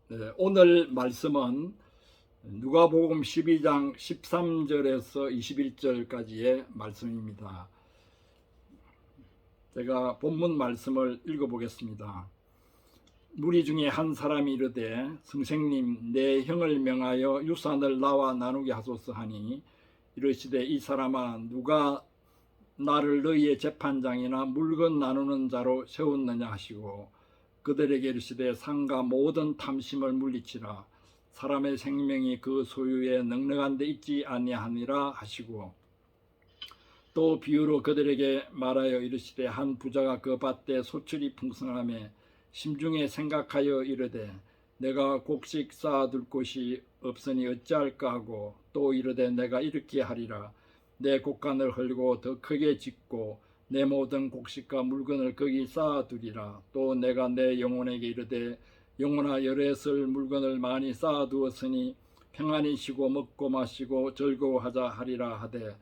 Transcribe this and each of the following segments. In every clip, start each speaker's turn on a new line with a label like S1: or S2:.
S1: 네, 오늘 말씀은 누가복음 12장 13절에서 21절까지의 말씀입니다. 제가 본문 말씀을 읽어보겠습니다. 무리 중에 한 사람이 이르되 선생님 내 형을 명하여 유산을 나와 나누게 하소서 하니 이르시되 이 사람아 누가 나를 너희의 재판장이나 물건 나누는 자로 세웠느냐 하시고 그들에게 이르시되 상가 모든 탐심을 물리치라 사람의 생명이 그 소유에 넉넉한 데 있지 아니하니라 하시고 또 비유로 그들에게 말하여 이르시되 한 부자가 그 밭에 소출이 풍성하며 심중에 생각하여 이르되 내가 곡식 쌓아둘 곳이 없으니 어찌할까 하고 또 이르되 내가 이렇게 하리라 내 곡간을 헐고 더 크게 짓고 내 모든 곡식과 물건을 거기 쌓아두리라. 또 내가 내 영혼에게 이르되 영혼아 여럿을 물건을 많이 쌓아두었으니 평안히 쉬고 먹고 마시고 즐거워하자 하리라 하되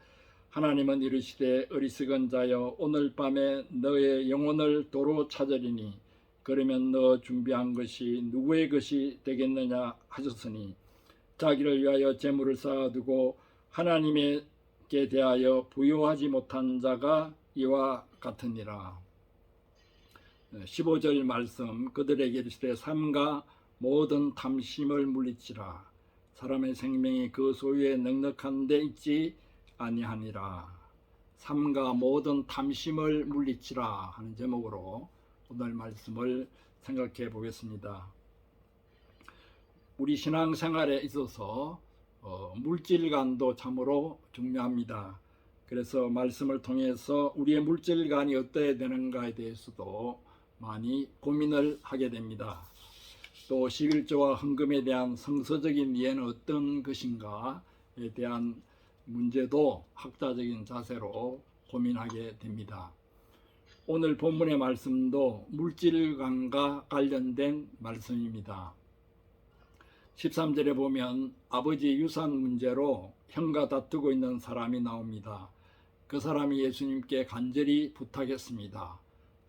S1: 하나님은 이르시되 어리석은 자여 오늘 밤에 너의 영혼을 도로 찾으리니 그러면 너 준비한 것이 누구의 것이 되겠느냐 하셨으니 자기를 위하여 재물을 쌓아두고 하나님께 대하여 부요하지 못한 자가 이와 같으니라. 15절 말씀 그들에게 이르시되 삼가 모든 탐심을 물리치라 사람의 생명이 그 소유에 넉넉한 데 있지 아니하니라. 삼가 모든 탐심을 물리치라 하는 제목으로 오늘 말씀을 생각해 보겠습니다. 우리 신앙생활에 있어서 물질관도 참으로 중요합니다. 그래서 말씀을 통해서 우리의 물질관이 어떠해야 되는가에 대해서도 많이 고민을 하게 됩니다. 또 11조와 헌금에 대한 성서적인 이해는 어떤 것인가에 대한 문제도 학자적인 자세로 고민하게 됩니다. 오늘 본문의 말씀도 물질관과 관련된 말씀입니다. 13절에 보면 아버지 유산 문제로 형과 다투고 있는 사람이 나옵니다. 그 사람이 예수님께 간절히 부탁했습니다.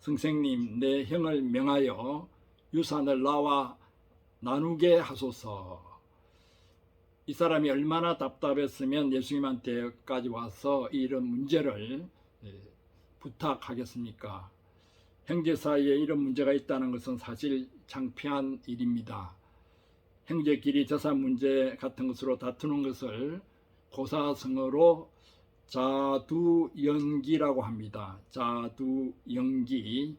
S1: 선생님 내 형을 명하여 유산을 나와 나누게 하소서. 이 사람이 얼마나 답답했으면 예수님한테까지 와서 이런 문제를 부탁하겠습니까? 형제 사이에 이런 문제가 있다는 것은 사실 창피한 일입니다. 형제끼리 재산 문제 같은 것으로 다투는 것을 고사성어로 자두연기라고 합니다. 자두연기.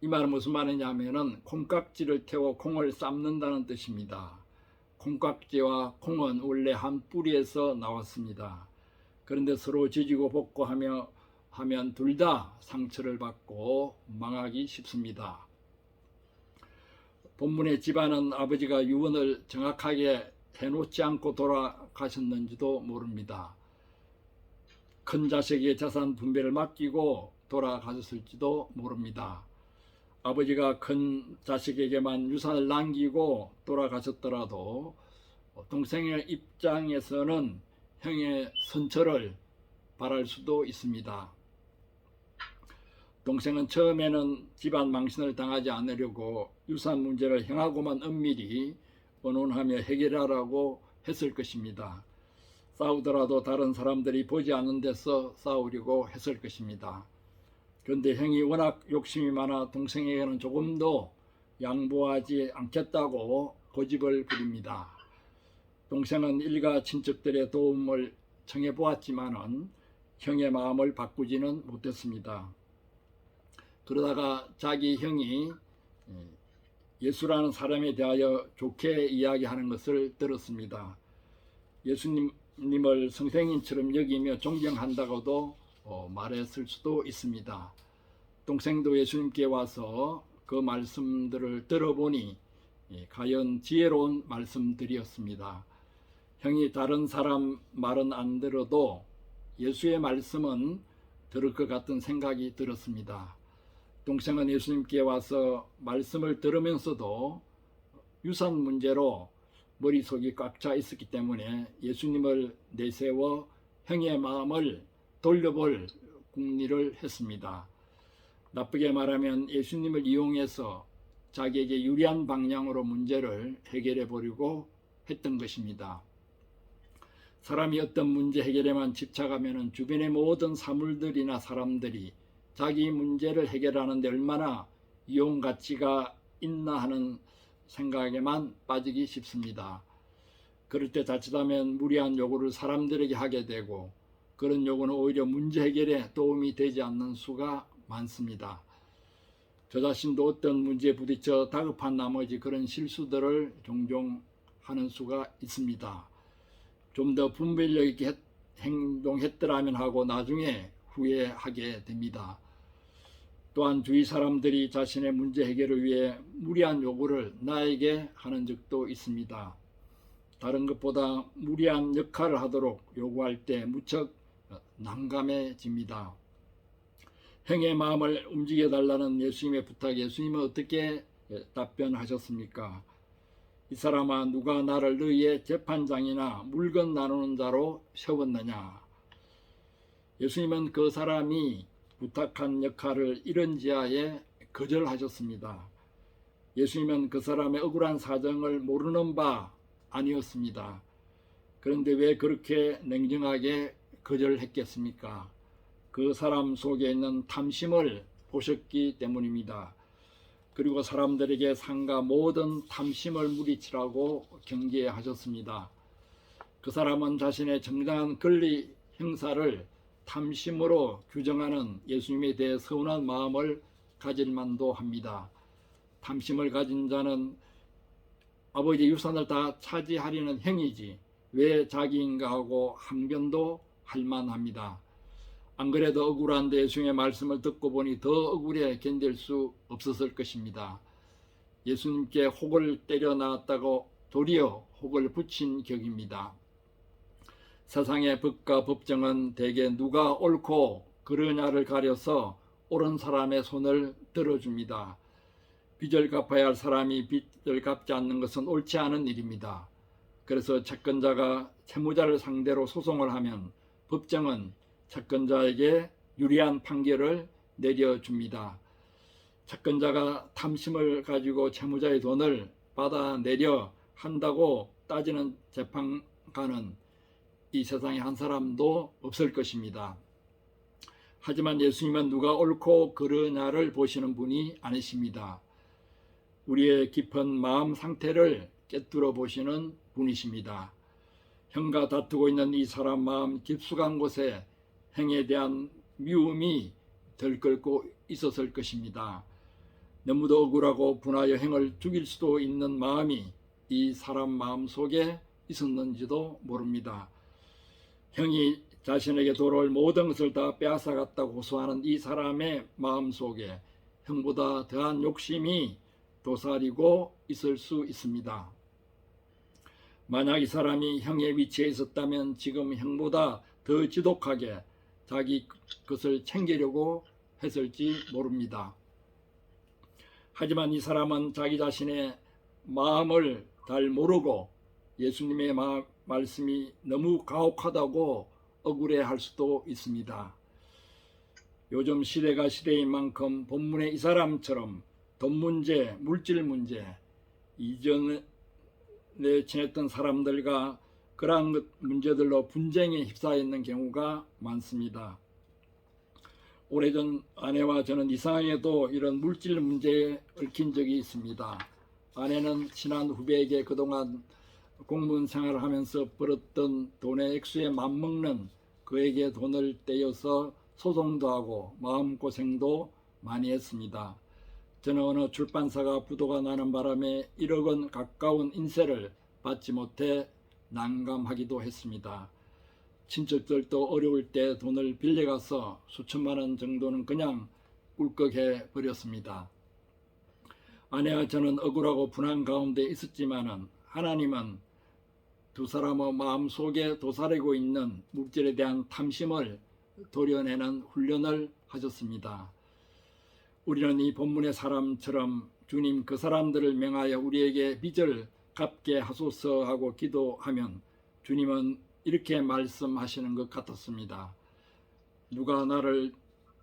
S1: 이 말은 무슨 말이냐면은 콩깍지를 태워 콩을 삶는다는 뜻입니다. 콩깍지와 콩은 원래 한 뿌리에서 나왔습니다. 그런데 서로 지지고 볶고 하면 둘 다 상처를 받고 망하기 쉽습니다. 본문의 집안은 아버지가 유언을 정확하게 해놓지 않고 돌아가셨는지도 모릅니다. 큰 자식에게 재산 분배를 맡기고 돌아가셨을지도 모릅니다. 아버지가 큰 자식에게만 유산을 남기고 돌아가셨더라도 동생의 입장에서는 형의 선처를 바랄 수도 있습니다. 동생은 처음에는 집안 망신을 당하지 않으려고 유산 문제를 형하고만 은밀히 의논하며 해결하라고 했을 것입니다. 싸우더라도 다른 사람들이 보지 않는 데서 싸우려고 했을 것입니다. 그런데 형이 워낙 욕심이 많아 동생에게는 조금도 양보하지 않겠다고 고집을 부립니다. 동생은 일가 친척들의 도움을 청해 보았지만은 형의 마음을 바꾸지는 못했습니다. 그러다가 자기 형이 예수라는 사람에 대하여 좋게 이야기하는 것을 들었습니다. 예수님을 선생님처럼 여기며 존경한다고도 말했을 수도 있습니다. 동생도 예수님께 와서 그 말씀들을 들어보니 과연 지혜로운 말씀들이었습니다. 형이 다른 사람 말은 안 들어도 예수의 말씀은 들을 것 같은 생각이 들었습니다. 동생은 예수님께 와서 말씀을 들으면서도 유산 문제로 머릿속이 꽉 차 있었기 때문에 예수님을 내세워 형의 마음을 돌려볼 궁리를 했습니다. 나쁘게 말하면 예수님을 이용해서 자기에게 유리한 방향으로 문제를 해결해 보려고 했던 것입니다. 사람이 어떤 문제 해결에만 집착하면 주변의 모든 사물들이나 사람들이 자기 문제를 해결하는 데 얼마나 이용 가치가 있나 하는 생각에만 빠지기 쉽습니다. 그럴 때 자칫하면 무리한 요구를 사람들에게 하게 되고 그런 요구는 오히려 문제 해결에 도움이 되지 않는 수가 많습니다. 저 자신도 어떤 문제에 부딪혀 다급한 나머지 그런 실수들을 종종 하는 수가 있습니다. 좀 더 분별력 있게 행동했더라면 하고 나중에 후회하게 됩니다. 또한 주위 사람들이 자신의 문제 해결을 위해 무리한 요구를 나에게 하는 적도 있습니다. 다른 것보다 무리한 역할을 하도록 요구할 때 무척 난감해집니다. 형의 마음을 움직여 달라는 예수님의 부탁에 예수님은 어떻게 답변하셨습니까? 이 사람아, 누가 나를 너희의 재판장이나 물건 나누는 자로 세웠느냐? 예수님은 그 사람이 부탁한 역할을 이런지하에 거절하셨습니다. 예수님은 그 사람의 억울한 사정을 모르는 바 아니었습니다. 그런데 왜 그렇게 냉정하게 거절했겠습니까? 그 사람 속에 있는 탐심을 보셨기 때문입니다. 그리고 사람들에게 삼가 모든 탐심을 물리치라고 경계하셨습니다. 그 사람은 자신의 정당한 권리 행사를 탐심으로 규정하는 예수님에 대해 서운한 마음을 가질 만도 합니다. 탐심을 가진 자는 아버지의 유산을 다 차지하려는 행위지 왜 자기인가 하고 항변도 할 만합니다. 안 그래도 억울한데 예수님의 말씀을 듣고 보니 더 억울해 견딜 수 없었을 것입니다. 예수님께 혹을 때려 낳았다고 도리어 혹을 붙인 격입니다. 세상의 법과 법정은 대개 누가 옳고 그르냐를 가려서 옳은 사람의 손을 들어줍니다. 빚을 갚아야 할 사람이 빚을 갚지 않는 것은 옳지 않은 일입니다. 그래서 채권자가 채무자를 상대로 소송을 하면 법정은 채권자에게 유리한 판결을 내려줍니다. 채권자가 탐심을 가지고 채무자의 돈을 받아내려 한다고 따지는 재판관은 이 세상에 한 사람도 없을 것입니다. 하지만 예수님은 누가 옳고 그르냐를 보시는 분이 아니십니다. 우리의 깊은 마음 상태를 꿰뚫어 보시는 분이십니다. 형과 다투고 있는 이 사람 마음 깊숙한 곳에 형에 대한 미움이 들끓고 있었을 것입니다. 너무도 억울하고 분하여 형을 죽일 수도 있는 마음이 이 사람 마음 속에 있었는지도 모릅니다. 형이 자신에게 돌아올 모든 것을 다 빼앗아갔다고 호소하는 이 사람의 마음 속에 형보다 더한 욕심이 도사리고 있을 수 있습니다. 만약 이 사람이 형의 위치에 있었다면 지금 형보다 더 지독하게 자기 것을 챙기려고 했을지 모릅니다. 하지만 이 사람은 자기 자신의 마음을 잘 모르고 예수님의 말씀이 너무 가혹하다고 억울해할 수도 있습니다. 요즘 시대가 시대인 만큼 본문의 이 사람처럼 돈 문제, 물질 문제, 이전에 지냈던 사람들과 그러한 문제들로 분쟁에 휩싸여 있는 경우가 많습니다. 오래전 아내와 저는 이상하게도 이런 물질 문제에 얽힌 적이 있습니다. 아내는 친한 후배에게 그동안 공무원 생활을 하면서 벌었던 돈의 액수에 맞먹는 그에게 돈을 떼어서 소송도 하고 마음고생도 많이 했습니다. 저는 어느 출판사가 부도가 나는 바람에 1억 원 가까운 인세를 받지 못해 난감하기도 했습니다. 친척들도 어려울 때 돈을 빌려가서 수천만 원 정도는 그냥 울컥해 버렸습니다. 아내와 저는 억울하고 분한 가운데 있었지만은 하나님은 두 사람의 마음 속에 도사리고 있는 물질에 대한 탐심을 도려내는 훈련을 하셨습니다. 우리는 이 본문의 사람처럼 주님 그 사람들을 명하여 우리에게 빚을 갚게 하소서 하고 기도하면 주님은 이렇게 말씀하시는 것 같았습니다. 누가 나를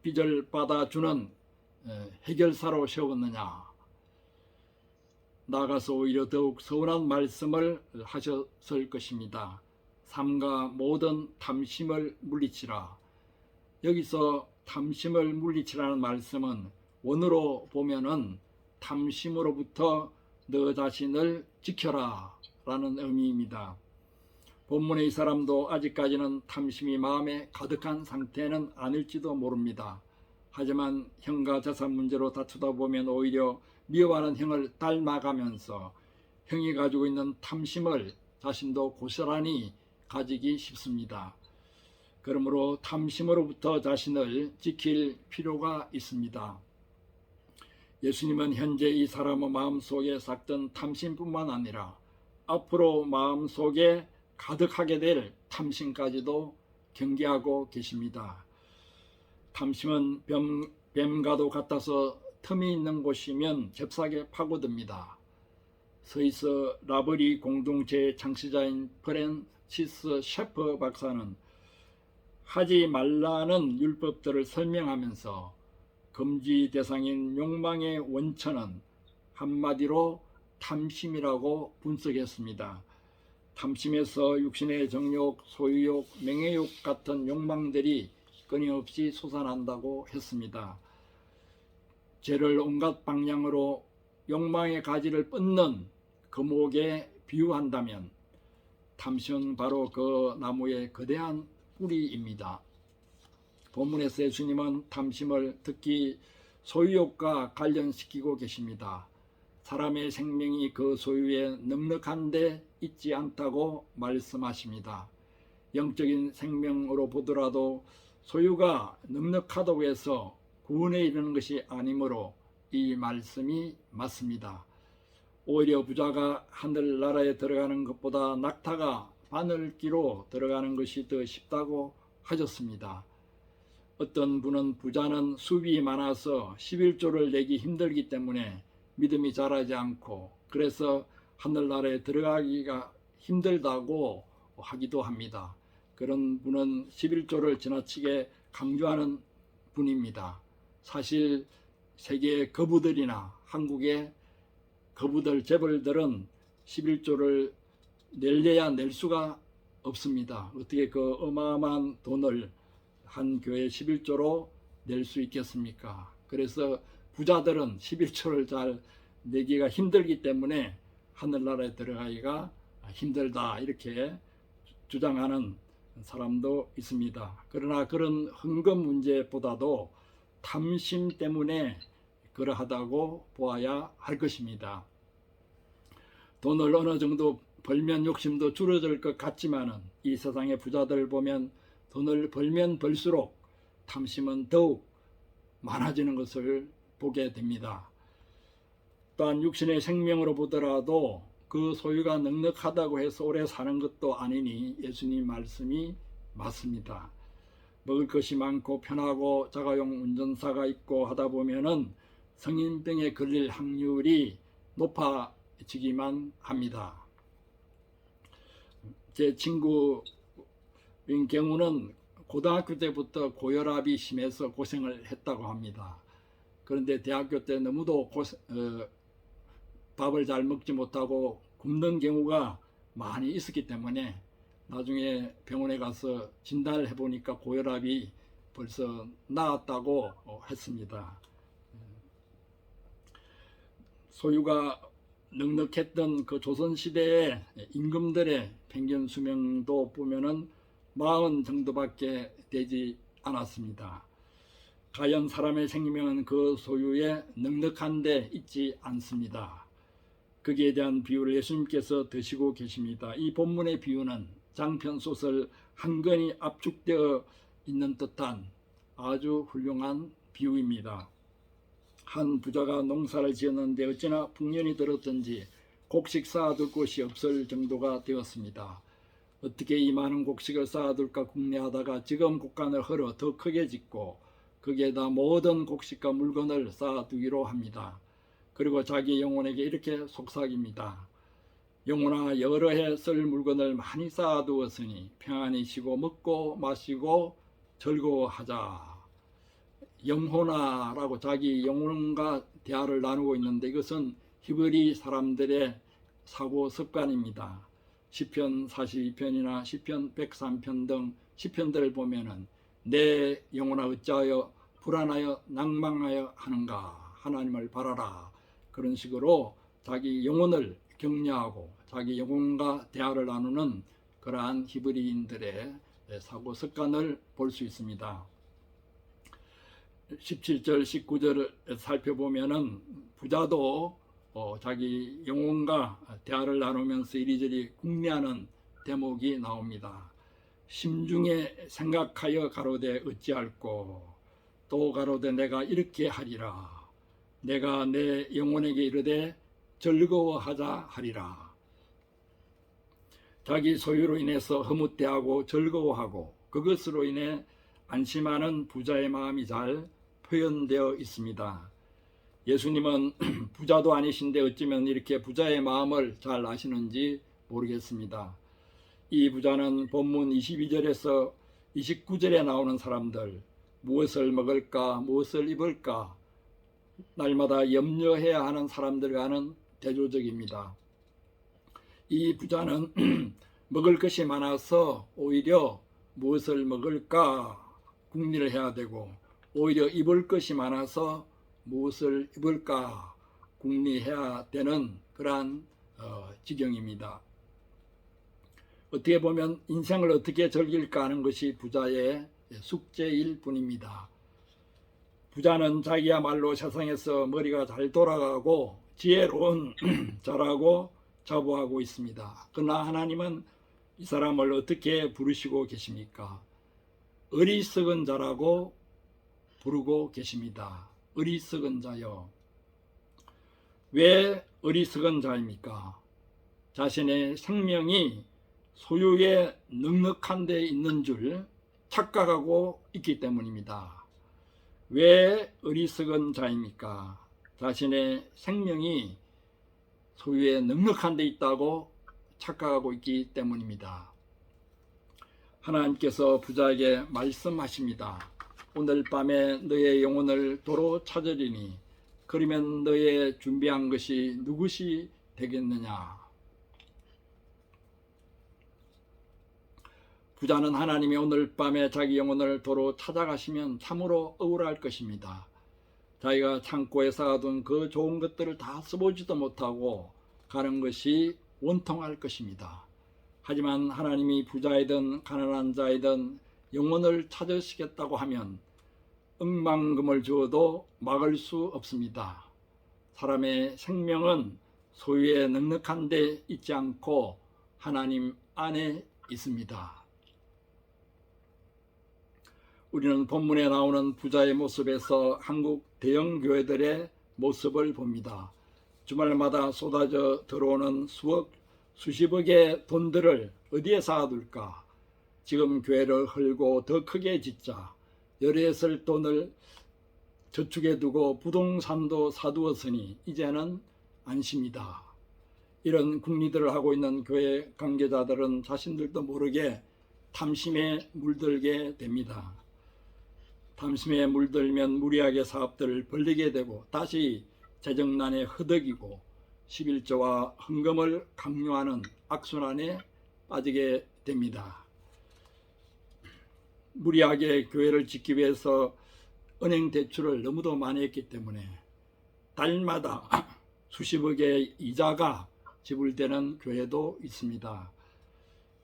S1: 빚을 받아주는 해결사로 세웠느냐? 나아가서 오히려 더욱 서운한 말씀을 하셨을 것입니다. 삼가 모든 탐심을 물리치라. 여기서 탐심을 물리치라는 말씀은 원어로 보면은 탐심으로부터 너 자신을 지켜라 라는 의미입니다. 본문의 이 사람도 아직까지는 탐심이 마음에 가득한 상태는 아닐지도 모릅니다. 하지만 형과 재산 문제로 다투다 보면 오히려 미워하는 형을 닮아가면서 형이 가지고 있는 탐심을 자신도 고스란히 가지기 쉽습니다. 그러므로 탐심으로부터 자신을 지킬 필요가 있습니다. 예수님은 현재 이 사람의 마음속에 삭던 탐심뿐만 아니라 앞으로 마음속에 가득하게 될 탐심까지도 경계하고 계십니다. 탐심은 뱀과도 같아서 틈이 있는 곳이면 잽싸게 파고듭니다. 스위스 라브리 공동체의 창시자인 프랜시스 셰퍼 박사는 하지 말라는 율법들을 설명하면서 금지 대상인 욕망의 원천은 한마디로 탐심이라고 분석했습니다. 탐심에서 육신의 정욕, 소유욕, 명예욕 같은 욕망들이 끊임없이 솟아난다고 했습니다. 죄를 온갖 방향으로 욕망의 가지를 뻗는 거목에 비유한다면 탐심은 바로 그 나무의 거대한 뿌리입니다. 본문에서 예수님은 탐심을 특히 소유욕과 관련시키고 계십니다. 사람의 생명이 그 소유에 넉넉한 데 있지 않다고 말씀하십니다. 영적인 생명으로 보더라도 소유가 넉넉하다고 해서 구원에 이르는 것이 아니므로 이 말씀이 맞습니다. 오히려 부자가 하늘나라에 들어가는 것보다 낙타가 바늘기로 들어가는 것이 더 쉽다고 하셨습니다. 어떤 분은 부자는 수입이 많아서 11조를 내기 힘들기 때문에 믿음이 자라지 않고 그래서 하늘나라에 들어가기가 힘들다고 하기도 합니다. 그런 분은 11조를 지나치게 강조하는 분입니다. 사실 세계의 거부들이나 한국의 거부들, 재벌들은 11조를 낼래야 낼 수가 없습니다. 어떻게 그 어마어마한 돈을 한 교회 11조로 낼 수 있겠습니까? 그래서 부자들은 11조를 잘 내기가 힘들기 때문에 하늘나라에 들어가기가 힘들다 이렇게 주장하는 사람도 있습니다. 그러나 그런 헌금 문제보다도 탐심 때문에 그러하다고 보아야 할 것입니다. 돈을 어느 정도 벌면 욕심도 줄어들 것 같지만은 이 세상의 부자들 보면 돈을 벌면 벌수록 탐심은 더욱 많아지는 것을 보게 됩니다. 또한 육신의 생명으로 보더라도 그 소유가 넉넉하다고 해서 오래 사는 것도 아니니 예수님 말씀이 맞습니다. 먹을 것이 많고 편하고 자가용 운전사가 있고 하다 보면은 성인병에 걸릴 확률이 높아지기만 합니다. 제 친구인 경우는 고등학교 때부터 고혈압이 심해서 고생을 했다고 합니다. 그런데 대학교 때 너무도 밥을 잘 먹지 못하고 굶는 경우가 많이 있었기 때문에 나중에 병원에 가서 진단을 해보니까 고혈압이 벌써 나았다고 했습니다. 소유가 넉넉했던 그 조선시대의 임금들의 평균 수명도 보면은 40 정도밖에 되지 않았습니다. 과연 사람의 생명은 그 소유에 넉넉한 데 있지 않습니다. 거기에 대한 비유를 예수님께서 드시고 계십니다. 이 본문의 비유는 장편 소설 한 권이 압축되어 있는 듯한 아주 훌륭한 비유입니다. 한 부자가 농사를 지었는데 어찌나 풍년이 들었던지 곡식 쌓아둘 곳이 없을 정도가 되었습니다. 어떻게 이 많은 곡식을 쌓아둘까 궁리하다가 지금 곡간을 헐어 더 크게 짓고 거기에다 모든 곡식과 물건을 쌓아두기로 합니다. 그리고 자기 영혼에게 이렇게 속삭입니다. 영혼아, 여러 해 쓸 물건을 많이 쌓아두었으니 평안히 쉬고 먹고 마시고 즐거워하자. 영혼아 라고 자기 영혼과 대화를 나누고 있는데 이것은 히브리 사람들의 사고 습관입니다. 시편 42편이나 시편 103편 등 시편들을 보면은 내 영혼아 어찌하여 불안하여 낭망하여 하는가, 하나님을 바라라, 그런 식으로 자기 영혼을 격려하고 자기 영혼과 대화를 나누는 그러한 히브리인들의 사고 습관을 볼 수 있습니다. 17절 19절을 살펴보면은 부자도 자기 영혼과 대화를 나누면서 이리저리 궁리하는 대목이 나옵니다. 심중에 생각하여 가로되 어찌할꼬, 또 가로되 내가 이렇게 하리라, 내가 내 영혼에게 이르되 즐거워하자 하리라. 자기 소유로 인해서 허무대하고 즐거워하고 그것으로 인해 안심하는 부자의 마음이 잘 표현되어 있습니다. 예수님은 부자도 아니신데 어쩌면 이렇게 부자의 마음을 잘 아시는지 모르겠습니다. 이 부자는 본문 22절에서 29절에 나오는 사람들, 무엇을 먹을까, 무엇을 입을까 날마다 염려해야 하는 사람들과는 대조적입니다. 이 부자는 먹을 것이 많아서 오히려 무엇을 먹을까 궁리를 해야 되고, 오히려 입을 것이 많아서 무엇을 입을까 궁리해야 되는 그러한 지경입니다. 어떻게 보면 인생을 어떻게 즐길까 하는 것이 부자의 숙제일 뿐입니다. 부자는 자기야말로 세상에서 머리가 잘 돌아가고 지혜로운 자라고 자부하고 있습니다. 그러나 하나님은 이 사람을 어떻게 부르시고 계십니까? 어리석은 자라고 부르고 계십니다. 어리석은 자요. 왜 어리석은 자입니까? 자신의 생명이 소유에 넉넉한 데 있는 줄 착각하고 있기 때문입니다. 왜 어리석은 자입니까? 자신의 생명이 소유에 넉넉한 데 있다고 착각하고 있기 때문입니다. 하나님께서 부자에게 말씀하십니다. 오늘 밤에 너의 영혼을 도로 찾으리니 그러면 너의 준비한 것이 누구시 되겠느냐? 부자는 하나님이 오늘 밤에 자기 영혼을 도로 찾아가시면 참으로 억울할 것입니다. 자기가 창고에 쌓아둔 그 좋은 것들을 다 써보지도 못하고 가는 것이 원통할 것입니다. 하지만 하나님이 부자이든 가난한 자이든 영혼을 찾으시겠다고 하면 억만금을 주어도 막을 수 없습니다. 사람의 생명은 소유에 넉넉한 데 있지 않고 하나님 안에 있습니다. 우리는 본문에 나오는 부자의 모습에서 한국 대형 교회들의 모습을 봅니다. 주말마다 쏟아져 들어오는 수십억의 돈들을 어디에 쌓아둘까? 지금 교회를 헐고 더 크게 짓자. 열에 쓸 돈을 저축해 두고 부동산도 사두었으니 이제는 안심이다. 이런 궁리들을 하고 있는 교회 관계자들은 자신들도 모르게 탐심에 물들게 됩니다. 탐심에 물들면 무리하게 사업들을 벌리게 되고 다시 재정난에 허덕이고 11조와 헌금을 강요하는 악순환에 빠지게 됩니다. 무리하게 교회를 짓기 위해서 은행 대출을 너무도 많이 했기 때문에 달마다 수십억의 이자가 지불되는 교회도 있습니다.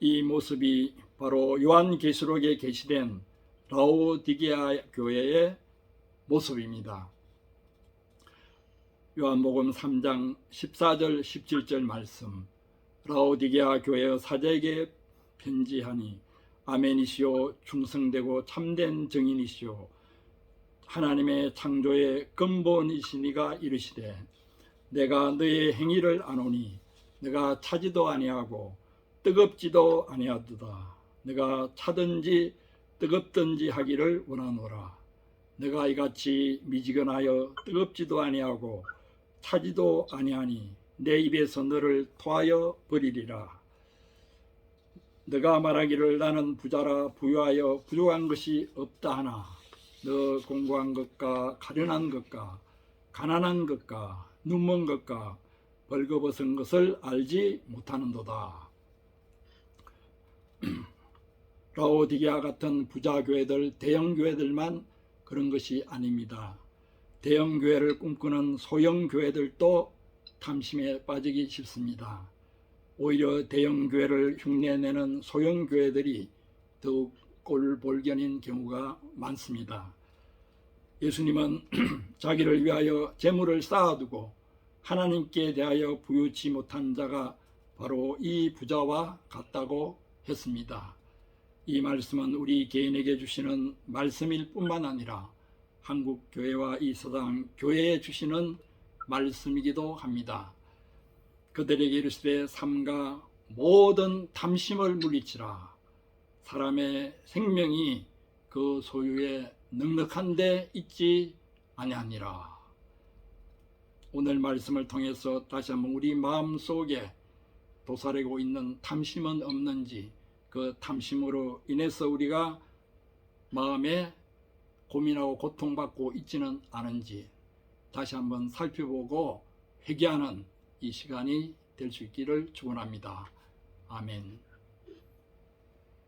S1: 이 모습이 바로 요한계시록에 게시된 라오디게아 교회의 모습입니다. 요한복음 3장 14절 17절 말씀, 라오디게아 교회의 사제에게 편지하니 아멘이시오, 충성되고 참된 증인이시오, 하나님의 창조의 근본이시니가 이르시되 내가 너의 행위를 아노니 내가 차지도 아니하고 뜨겁지도 아니하도다. 내가 차든지 뜨겁든지 하기를 원하노라. 내가 이같이 미지근하여 뜨겁지도 아니하고 차지도 아니하니 내 입에서 너를 토하여 버리리라. 너가 말하기를 나는 부자라 부유하여 부족한 것이 없다 하나 너 공고한 것과 가련한 것과 가난한 것과 눈먼 것과 벌거벗은 것을 알지 못하는도다. 라오디게아 같은 부자 교회들, 대형 교회들만 그런 것이 아닙니다. 대형 교회를 꿈꾸는 소형 교회들도 탐심에 빠지기 쉽습니다. 오히려 대형 교회를 흉내내는 소형 교회들이 더욱 꼴볼견인 경우가 많습니다. 예수님은 자기를 위하여 재물을 쌓아두고 하나님께 대하여 부유치 못한 자가 바로 이 부자와 같다고 했습니다. 이 말씀은 우리 개인에게 주시는 말씀일 뿐만 아니라 한국 교회와 이 세상 교회에 주시는 말씀이기도 합니다. 그들에게 이르시되 삼가 모든 탐심을 물리치라. 사람의 생명이 그 소유에 넉넉한데 있지 아니하니라. 오늘 말씀을 통해서 다시 한번 우리 마음속에 도사리고 있는 탐심은 없는지, 그 탐심으로 인해서 우리가 마음에 고민하고 고통받고 있지는 않은지 다시 한번 살펴보고 회개하는 이 시간이 될 수 있기를 축원합니다. 아멘.